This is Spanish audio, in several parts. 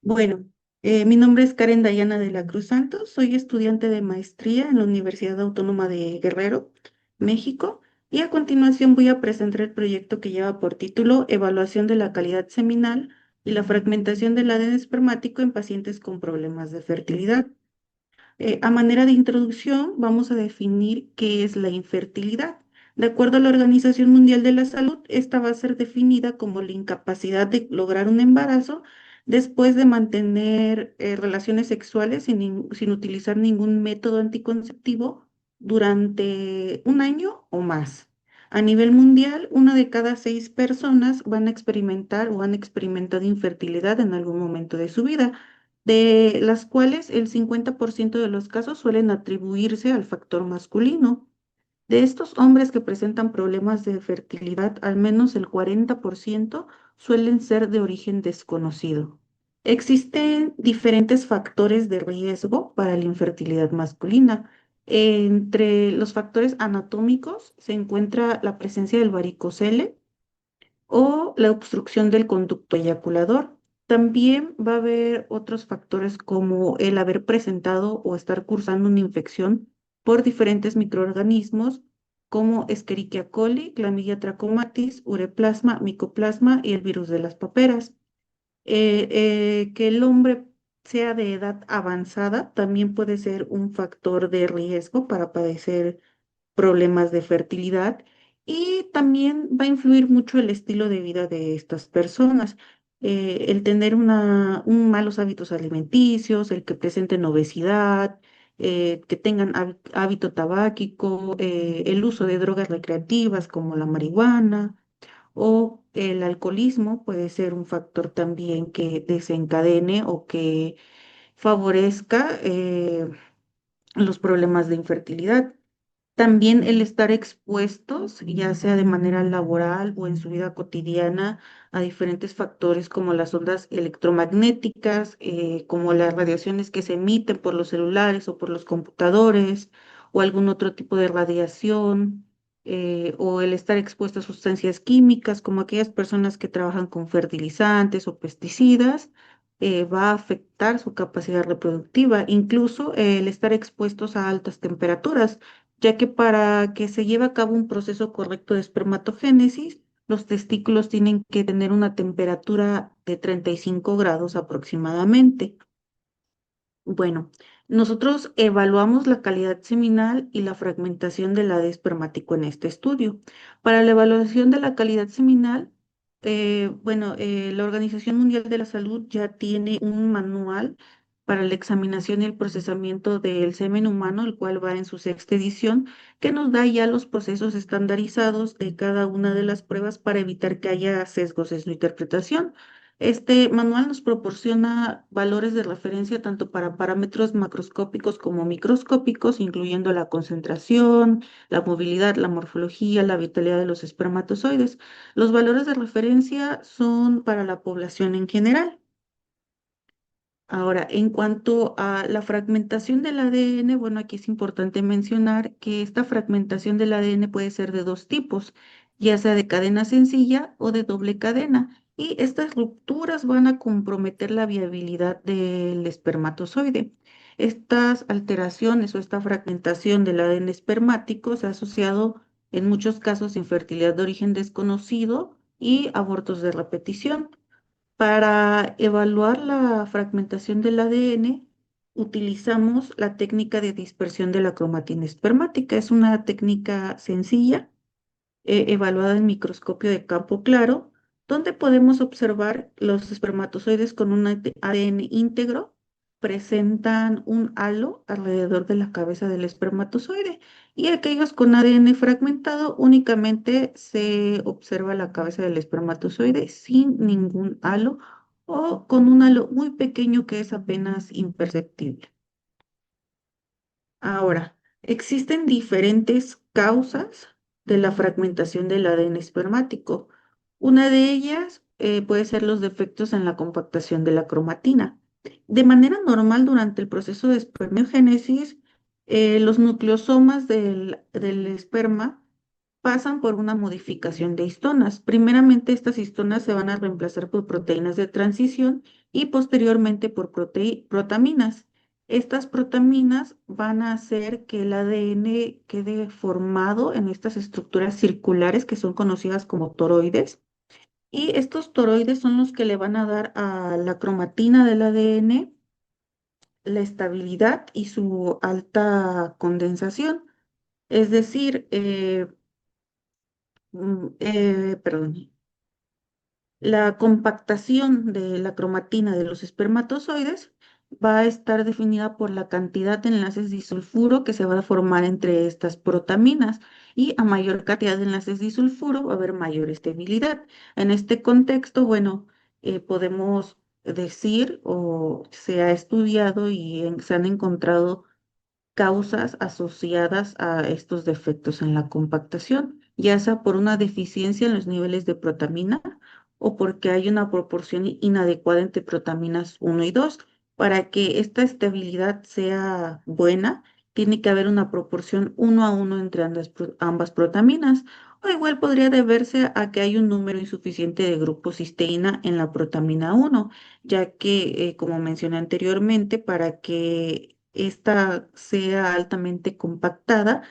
Bueno, mi nombre es Karen Dayana de la Cruz Santos, soy estudiante de maestría en la Universidad Autónoma de Guerrero, México, y a continuación voy a presentar el proyecto que lleva por título Evaluación de la calidad seminal y la fragmentación del ADN espermático en pacientes con problemas de fertilidad. A manera de introducción, vamos a definir qué es la infertilidad. De acuerdo a la Organización Mundial de la Salud, esta va a ser definida como la incapacidad de lograr un embarazo después de mantener relaciones sexuales sin utilizar ningún método anticonceptivo durante un año o más. A nivel mundial, una de cada 6 personas van a experimentar o han experimentado infertilidad en algún momento de su vida, de las cuales el 50% de los casos suelen atribuirse al factor masculino. De estos hombres que presentan problemas de fertilidad, al menos el 40% suelen ser de origen desconocido. Existen diferentes factores de riesgo para la infertilidad masculina. Entre los factores anatómicos se encuentra la presencia del varicocele, o la obstrucción del conducto eyaculador. También va a haber otros factores como el haber presentado o estar cursando una infección por diferentes microorganismos como Escherichia coli, Chlamydia trachomatis, Ureplasma, Mycoplasma y el virus de las paperas. Que el hombre sea de edad avanzada también puede ser un factor de riesgo para padecer problemas de fertilidad, y también va a influir mucho el estilo de vida de estas personas. El tener malos hábitos alimenticios, el que presenten obesidad, que tengan hábito tabáquico, el uso de drogas recreativas como la marihuana o el alcoholismo puede ser un factor también que desencadene o que favorezca los problemas de infertilidad. También el estar expuestos, ya sea de manera laboral o en su vida cotidiana, a diferentes factores como las ondas electromagnéticas, como las radiaciones que se emiten por los celulares o por los computadores, o algún otro tipo de radiación, o el estar expuesto a sustancias químicas, como aquellas personas que trabajan con fertilizantes o pesticidas, va a afectar su capacidad reproductiva, incluso el estar expuestos a altas temperaturas, ya que para que se lleve a cabo un proceso correcto de espermatogénesis, los testículos tienen que tener una temperatura de 35 grados aproximadamente. Bueno, nosotros evaluamos la calidad seminal y la fragmentación del AD espermático en este estudio. Para la evaluación de la calidad seminal, la Organización Mundial de la Salud ya tiene un manual para la examinación y el procesamiento del semen humano, el cual va en su sexta edición, que nos da ya los procesos estandarizados de cada una de las pruebas para evitar que haya sesgos en su interpretación. Este manual nos proporciona valores de referencia tanto para parámetros macroscópicos como microscópicos, incluyendo la concentración, la movilidad, la morfología, la vitalidad de los espermatozoides. Los valores de referencia son para la población en general. Ahora, en cuanto a la fragmentación del ADN, bueno, aquí es importante mencionar que esta fragmentación del ADN puede ser de dos tipos, ya sea de cadena sencilla o de doble cadena, y estas rupturas van a comprometer la viabilidad del espermatozoide. Estas alteraciones o esta fragmentación del ADN espermático se ha asociado en muchos casos a infertilidad de origen desconocido y abortos de repetición. Para evaluar la fragmentación del ADN, utilizamos la técnica de dispersión de la cromatina espermática. Es una técnica sencilla, evaluada en microscopio de campo claro, donde podemos observar los espermatozoides con un ADN íntegro, presentan un halo alrededor de la cabeza del espermatozoide, y aquellos con ADN fragmentado únicamente se observa la cabeza del espermatozoide sin ningún halo o con un halo muy pequeño que es apenas imperceptible. Ahora, existen diferentes causas de la fragmentación del ADN espermático. Una de ellas puede ser los defectos en la compactación de la cromatina. De manera normal, durante el proceso de espermiogénesis, los nucleosomas del esperma pasan por una modificación de histonas. Primeramente, estas histonas se van a reemplazar por proteínas de transición y posteriormente por protaminas. Estas protaminas van a hacer que el ADN quede formado en estas estructuras circulares que son conocidas como toroides. Y estos toroides son los que le van a dar a la cromatina del ADN la estabilidad y su alta condensación. Es decir, perdón, la compactación de la cromatina de los espermatozoides va a estar definida por la cantidad de enlaces disulfuro que se va a formar entre estas protaminas y a mayor cantidad de enlaces disulfuro va a haber mayor estabilidad. En este contexto, bueno, podemos decir o se ha estudiado y se han encontrado causas asociadas a estos defectos en la compactación, ya sea por una deficiencia en los niveles de protamina o porque hay una proporción inadecuada entre protaminas uno y 2. Para que esta estabilidad sea buena, tiene que haber una proporción uno a uno entre ambas protaminas. O igual podría deberse a que hay un número insuficiente de grupos cisteína en la protamina uno, ya que, como mencioné anteriormente, para que esta sea altamente compactada,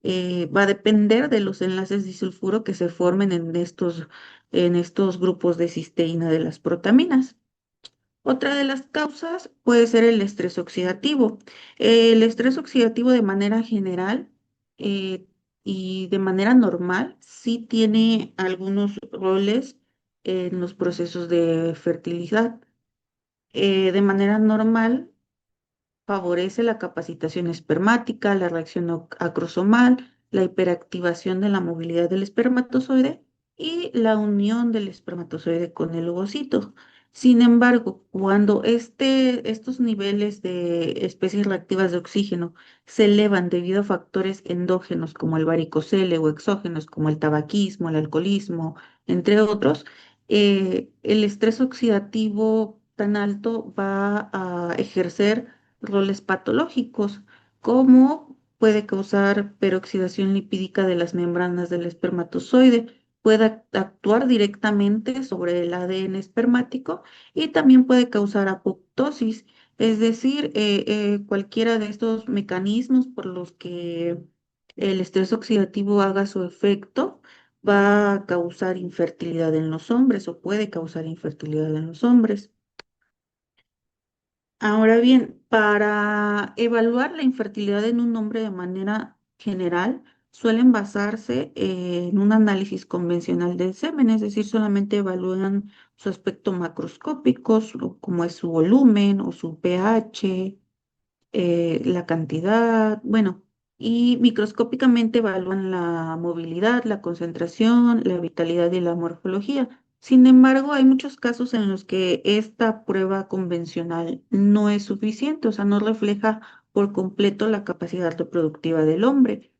va a depender de los enlaces disulfuro que se formen en estos grupos de cisteína de las protaminas. Otra de las causas puede ser el estrés oxidativo. El estrés oxidativo de manera general eh, y de manera normal sí tiene algunos roles en los procesos de fertilidad. De manera normal, favorece la capacitación espermática, la reacción acrosomal, la hiperactivación de la movilidad del espermatozoide y la unión del espermatozoide con el ovocito. Sin embargo, cuando estos niveles de especies reactivas de oxígeno se elevan debido a factores endógenos como el varicocele o exógenos como el tabaquismo, el alcoholismo, entre otros, el estrés oxidativo tan alto va a ejercer roles patológicos, como puede causar peroxidación lipídica de las membranas del espermatozoide, puede actuar directamente sobre el ADN espermático y también puede causar apoptosis, es decir, cualquiera de estos mecanismos por los que el estrés oxidativo haga su efecto va a causar infertilidad en los hombres o puede causar infertilidad en los hombres. Ahora bien, para evaluar la infertilidad en un hombre de manera general, suelen basarse en un análisis convencional del semen, es decir, solamente evalúan su aspecto macroscópico, como es su volumen o su pH, la cantidad, bueno, y microscópicamente evalúan la movilidad, la concentración, la vitalidad y la morfología. Sin embargo, hay muchos casos en los que esta prueba convencional no es suficiente, o sea, no refleja por completo la capacidad reproductiva del hombre.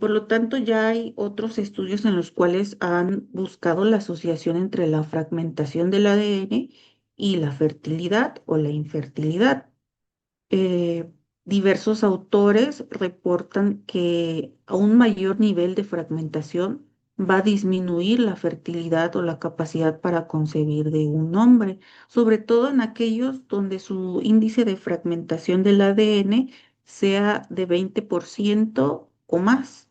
Por lo tanto, ya hay otros estudios en los cuales han buscado la asociación entre la fragmentación del ADN y la fertilidad o la infertilidad. eh, Diversos autores reportan que a un mayor nivel de fragmentación va a disminuir la fertilidad o la capacidad para concebir de un hombre, sobre todo en aquellos donde su índice de fragmentación del ADN sea de 20% o más.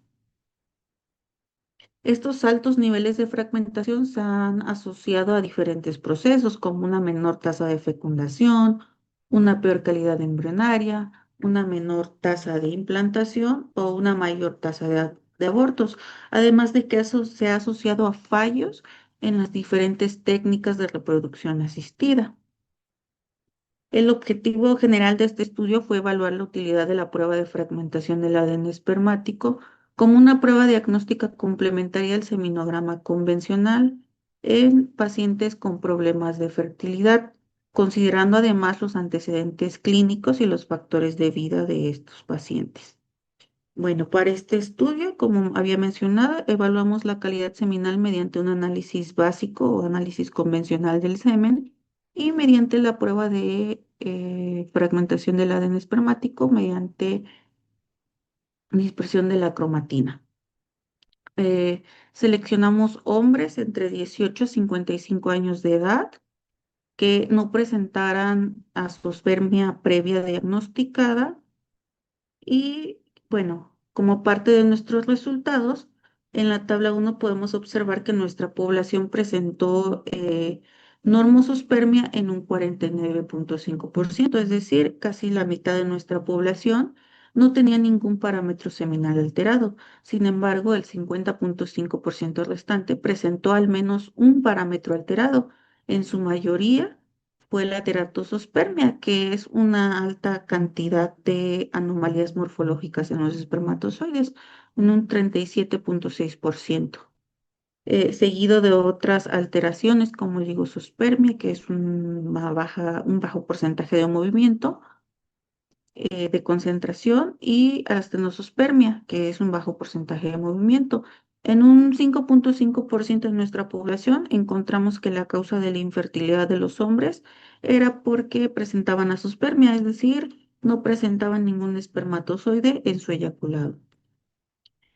Estos altos niveles de fragmentación se han asociado a diferentes procesos, como una menor tasa de fecundación, una peor calidad embrionaria, una menor tasa de implantación o una mayor tasa de abortos, además de que eso se ha asociado a fallos en las diferentes técnicas de reproducción asistida. El objetivo general de este estudio fue evaluar la utilidad de la prueba de fragmentación del ADN espermático como una prueba diagnóstica complementaria al seminograma convencional en pacientes con problemas de fertilidad, considerando además los antecedentes clínicos y los factores de vida de estos pacientes. Bueno, para este estudio, como había mencionado, evaluamos la calidad seminal mediante un análisis básico o análisis convencional del semen y mediante la prueba de fragmentación del ADN espermático mediante dispersión de la cromatina. Seleccionamos hombres entre 18 y 55 años de edad que no presentaran azoospermia previa diagnosticada y bueno, como parte de nuestros resultados, en la tabla 1 podemos observar que nuestra población presentó normosospermia en un 49,5%, es decir, casi la mitad de nuestra población no tenía ningún parámetro seminal alterado. Sin embargo, el 50,5% restante presentó al menos un parámetro alterado, en su mayoría fue la teratosospermia, que es una alta cantidad de anomalías morfológicas en los espermatozoides, en un 37,6%, seguido de otras alteraciones como ligosospermia, que es un bajo porcentaje de movimiento, de concentración, y astenosospermia, que es un bajo porcentaje de movimiento. En un 5,5% de nuestra población encontramos que la causa de la infertilidad de los hombres era porque presentaban azoospermia, es decir, no presentaban ningún espermatozoide en su eyaculado.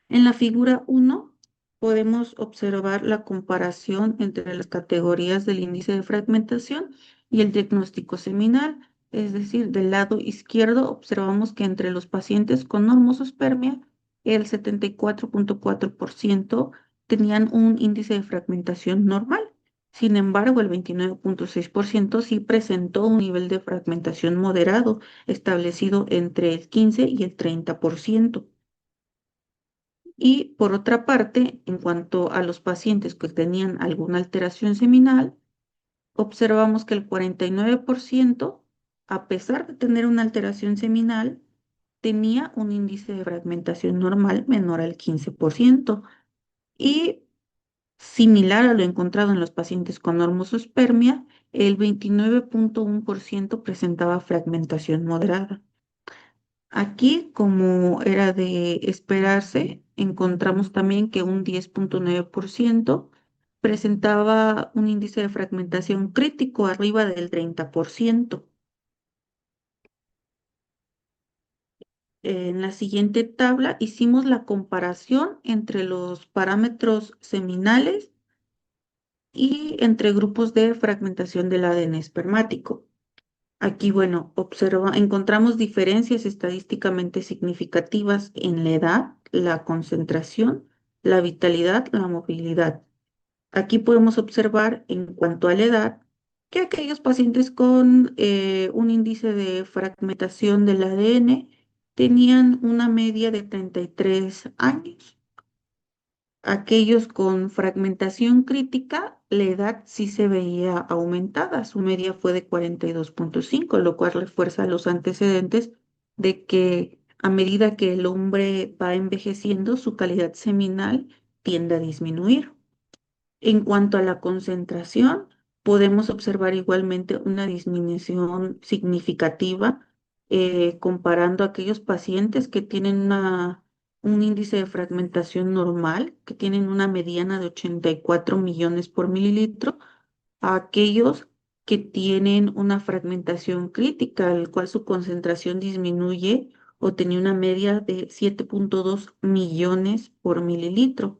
En la figura 1 podemos observar la comparación entre las categorías del índice de fragmentación y el diagnóstico seminal. Es decir, del lado izquierdo observamos que entre los pacientes con normosospermia, el 74,4% tenían un índice de fragmentación normal. Sin embargo, el 29,6% sí presentó un nivel de fragmentación moderado, establecido entre el 15 y el 30%. Y por otra parte, en cuanto a los pacientes que tenían alguna alteración seminal, observamos que el 49%, a pesar de tener una alteración seminal, tenía un índice de fragmentación normal menor al 15%. Y similar a lo encontrado en los pacientes con normosospermia, el 29,1% presentaba fragmentación moderada. Aquí, como era de esperarse, encontramos también que un 10,9% presentaba un índice de fragmentación crítico arriba del 30%. En la siguiente tabla hicimos la comparación entre los parámetros seminales y entre grupos de fragmentación del ADN espermático. Aquí, bueno, encontramos diferencias estadísticamente significativas en la edad, la concentración, la vitalidad, la movilidad. Aquí podemos observar en cuanto a la edad que aquellos pacientes con un índice de fragmentación del ADN tenían una media de 33 años. Aquellos con fragmentación crítica, la edad sí se veía aumentada, su media fue de 42,5, lo cual refuerza los antecedentes de que a medida que el hombre va envejeciendo, su calidad seminal tiende a disminuir. En cuanto a la concentración, podemos observar igualmente una disminución significativa, comparando a aquellos pacientes que tienen un índice de fragmentación normal, que tienen una mediana de 84 millones por mililitro, a aquellos que tienen una fragmentación crítica, el cual su concentración disminuye o tenía una media de 7,2 millones por mililitro.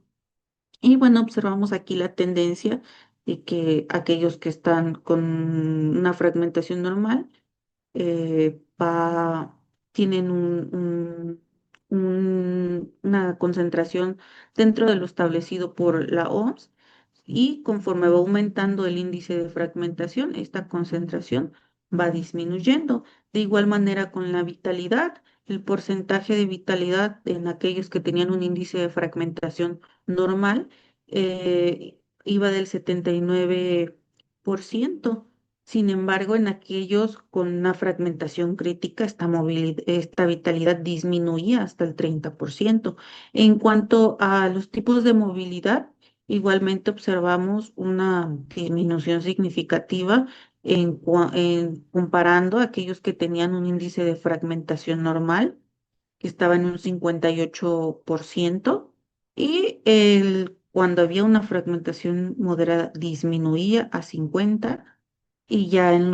Y bueno, observamos aquí la tendencia de que aquellos que están con una fragmentación normal tienen una concentración dentro de lo establecido por la OMS, y conforme va aumentando el índice de fragmentación, esta concentración va disminuyendo. De igual manera con la vitalidad, el porcentaje de vitalidad en aquellos que tenían un índice de fragmentación normal iba del 79%. Sin embargo, en aquellos con una fragmentación crítica, esta vitalidad disminuía hasta el 30%. En cuanto a los tipos de movilidad, igualmente observamos una disminución significativa comparando a aquellos que tenían un índice de fragmentación normal, que estaba en un 58%, y cuando había una fragmentación moderada disminuía a 50%, y ya en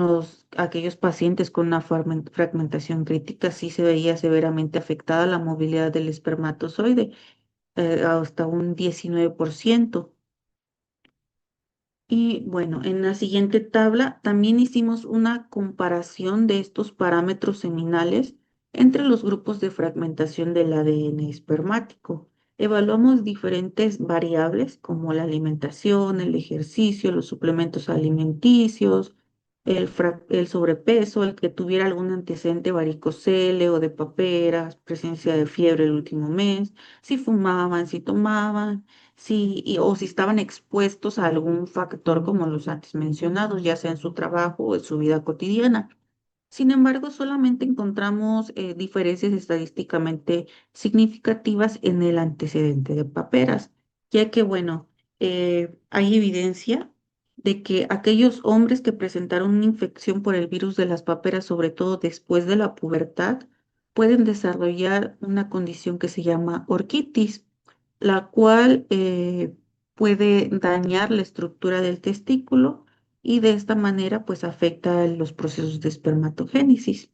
aquellos pacientes con una fragmentación crítica sí se veía severamente afectada la movilidad del espermatozoide, hasta un 19%. Y bueno, en la siguiente tabla también hicimos una comparación de estos parámetros seminales entre los grupos de fragmentación del ADN espermático. Evaluamos diferentes variables como la alimentación, el ejercicio, los suplementos alimenticios, el sobrepeso, el que tuviera algún antecedente varicocele o de paperas, presencia de fiebre el último mes, si fumaban, si tomaban o si estaban expuestos a algún factor como los antes mencionados, ya sea en su trabajo o en su vida cotidiana. Sin embargo, solamente encontramos diferencias estadísticamente significativas en el antecedente de paperas, ya que, bueno, hay evidencia de que aquellos hombres que presentaron una infección por el virus de las paperas, sobre todo después de la pubertad, pueden desarrollar una condición que se llama orquitis, la cual puede dañar la estructura del testículo y de esta manera pues afecta los procesos de espermatogénesis.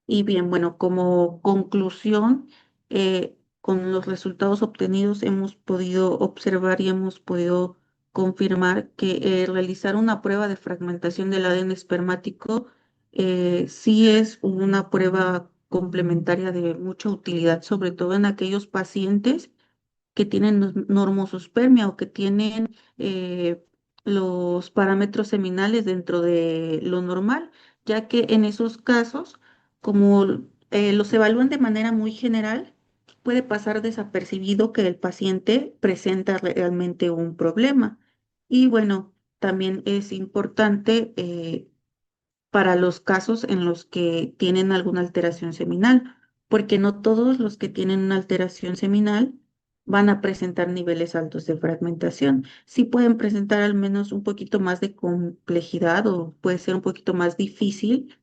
Y bien, bueno, como conclusión, con los resultados obtenidos hemos podido observar y hemos podido confirmar que realizar una prueba de fragmentación del ADN espermático sí es una prueba complementaria de mucha utilidad, sobre todo en aquellos pacientes que tienen normosospermia o que tienen los parámetros seminales dentro de lo normal, ya que en esos casos, como los evalúan de manera muy general, puede pasar desapercibido que el paciente presenta realmente un problema. Y bueno, también es importante para los casos en los que tienen alguna alteración seminal, porque no todos los que tienen una alteración seminal van a presentar niveles altos de fragmentación. Sí pueden presentar al menos un poquito más de complejidad o puede ser un poquito más difícil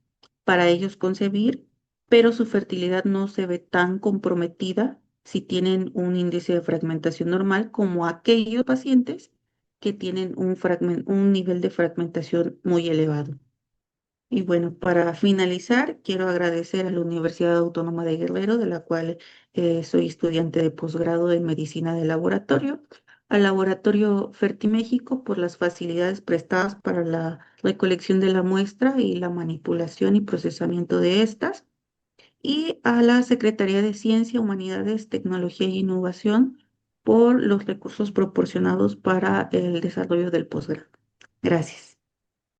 para ellos concebir, pero su fertilidad no se ve tan comprometida si tienen un índice de fragmentación normal como aquellos pacientes que tienen un nivel de fragmentación muy elevado. Y bueno, para finalizar, quiero agradecer a la Universidad Autónoma de Guerrero, de la cual soy estudiante de posgrado en medicina de laboratorio, al Laboratorio Fertiméxico por las facilidades prestadas para la recolección de la muestra y la manipulación y procesamiento de estas, y a la Secretaría de Ciencia, Humanidades, Tecnología e Innovación por los recursos proporcionados para el desarrollo del posgrado. Gracias.